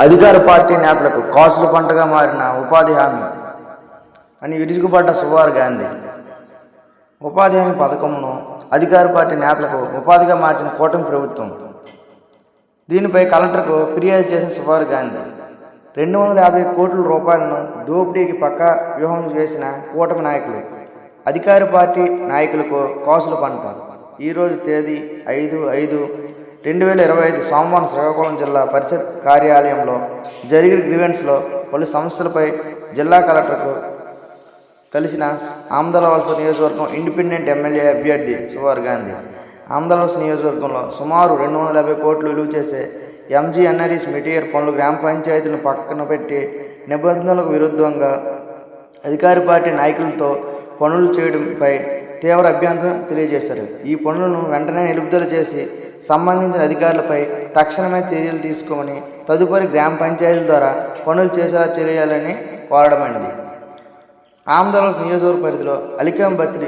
అధికార పార్టీ నేతలకు కాసుల పంటగా మారిన ఉపాధి హామీ అని విరుచుకుపడ్డ సువారు గాంధీ. ఉపాధి హామీ పథకమును అధికార పార్టీ నేతలకు ఉపాధిగా మార్చిన కూటమి ప్రభుత్వం. దీనిపై కలెక్టర్కు ఫిర్యాదు చేసిన సువారు గాంధీ 250 కోట్ల రూపాయలను దోపిడీకి పక్కా వ్యూహం చేసిన కూటమి నాయకులు అధికార పార్టీ నాయకులకు కాసుల పంట. ఈరోజు తేదీ 5/5/2025 సోమవారం శ్రీకాకుళం జిల్లా పరిషత్ కార్యాలయంలో జరిగిన గ్రీవెన్స్లో పలు సమస్యలపై జిల్లా కలెక్టర్కు కలిసిన ఆమదాలవలస నియోజకవర్గం ఇండిపెండెంట్ ఎమ్మెల్యే అభ్యర్థి సువారు గాంధీ. ఆమదాలవలస నియోజకవర్గంలో సుమారు 250 కోట్లు విలువ చేసే ఎంజీఎన్ఆర్ఈస్ మెటీరియల్ పనులు గ్రామ పంచాయతీలను పక్కన పెట్టి నిబంధనలకు విరుద్ధంగా అధికార పార్టీ నాయకులతో పనులు చేయడంపై తీవ్ర అభ్యంతరం తెలియజేశారు. ఈ పనులను వెంటనే నిలుపుదల చేసి సంబంధించిన అధికారులపై తక్షణమే చర్యలు తీసుకోమని తదుపరి గ్రామ పంచాయతీల ద్వారా పనులు చేసేలా చేయాలని కోరడమైనది. ఆమదాలవలస నియోజకవర్గ పరిధిలో అలికాం బత్రి